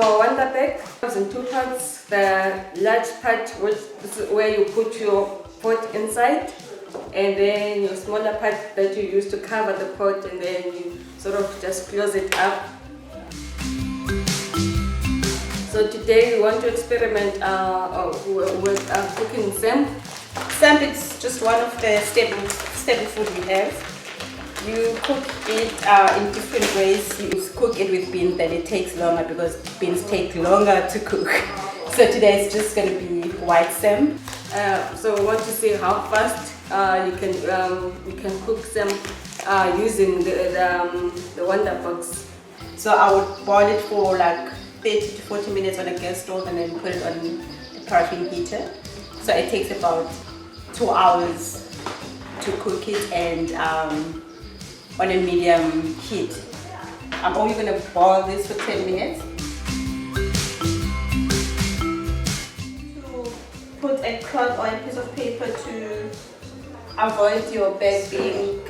our Wonderbag comes in two parts. The large part, which is where you put your pot inside, and then your smaller part that you use to cover the pot, and then you sort of just close it up. So today we want to experiment with cooking samp. Samp is just one of the staple food we have. You cook it in different ways. You cook it with beans, then it takes longer because beans take longer to cook. So today it's just going to be white samp. So we want to see how fast you can cook samp using the Wonderbox. So I would boil it for like 30 to 40 minutes on a gas stove and then put it on the paraffin heater. So it takes about 2 hours to cook it, and on a medium heat. I'm only going to boil this for 10 minutes. To put a cloth or a piece of paper to avoid your bag being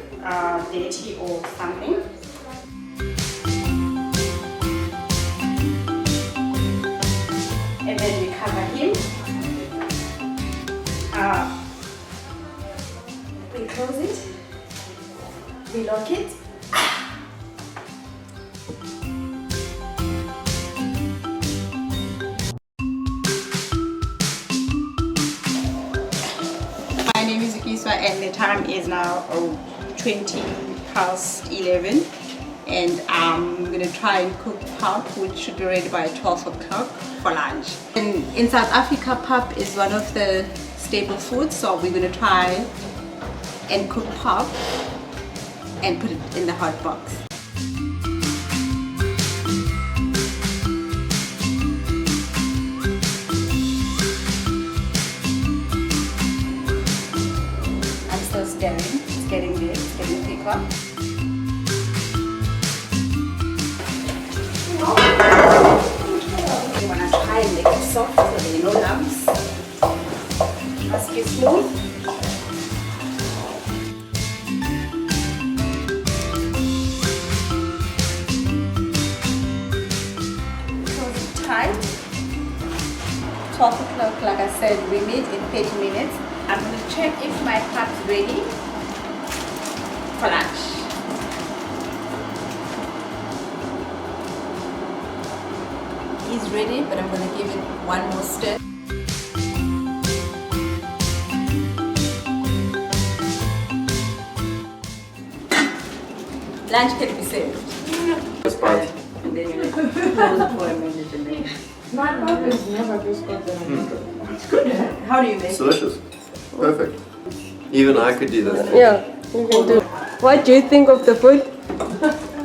dirty or something. And then we cover him. We close it. We lock it. My name is Iswa and the time is now 20 past 11, and I'm going to try and cook pap, which should be ready by 12 o'clock for lunch. And in South Africa, pap is one of the staple foods, so we're going to try and cook pap and put it in the hot box. I'm still stirring. It's getting there. It's getting thicker. You want to try and make it soft so there are no lumps. Must be smooth. Time 12 o'clock, like I said, we meet in 30 minutes. I'm going to check if my pap's ready for lunch. He's ready, but I'm going to give it one more stir. Lunch can be served. This part. And then you close it for a minute and then. My pap is never just got It's good. How do you make It's it? delicious. Perfect. Even I could do this. Yeah, you can do. What do you think of the food?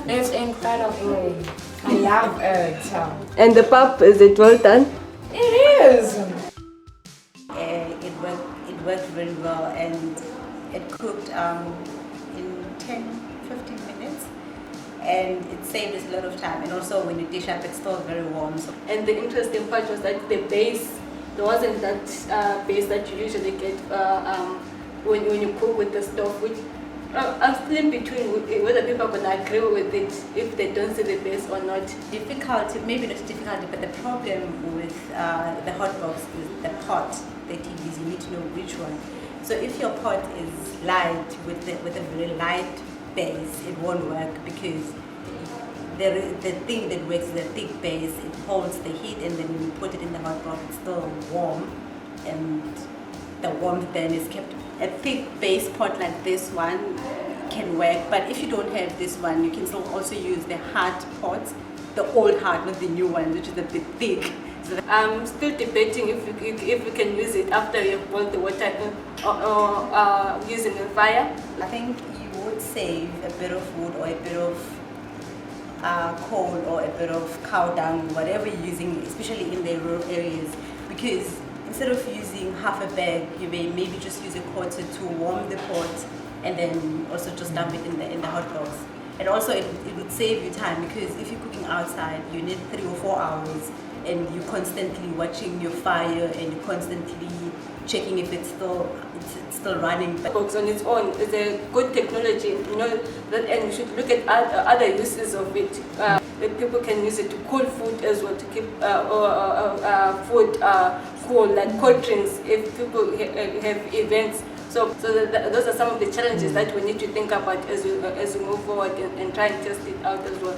It's incredible. I love it. And the pap, is it well done? It is. It worked very well, and it cooked in 10-15 minutes, and it saved us a lot of time. And also when you dish up, it's still very warm. So. And the interesting part was that the base, there wasn't that base that you usually get when you cook with the stove, which I'm still in between whether people are going to agree with it if they don't see the base or not. Difficulty, maybe not difficulty, but the problem with the hot box is the pot that you use. You need to know which one. So if your pot is light with a very light base, it won't work, because the thing that works is a thick base. It holds the heat, and then when you put it in the hot box, it's still warm, and the warmth then is kept. A thick base pot like this one can work, but if you don't have this one, you can still also use the hard pots, the old hard, not the new one, which is a bit thick. So I'm still debating if you can use it after you've boiled the water or using the fire. I think you would save a bit of wood or a bit of coal or a bit of cow dung, whatever you're using, especially in the rural areas, because instead of using half a bag, you may maybe just use a quarter to warm the pot, and then also just dump it in the hot box. And also it would save you time, because if you're cooking outside, you need 3 or 4 hours, and you're constantly watching your fire, and you're constantly checking if it's still running. But Box on its own is a good technology, you know, that, and you should look at other uses of it. people can use it to cool food as well, to keep food cool, like cold drinks if people have events. So those are some of the challenges that we need to think about as we move forward and try and test it out as well.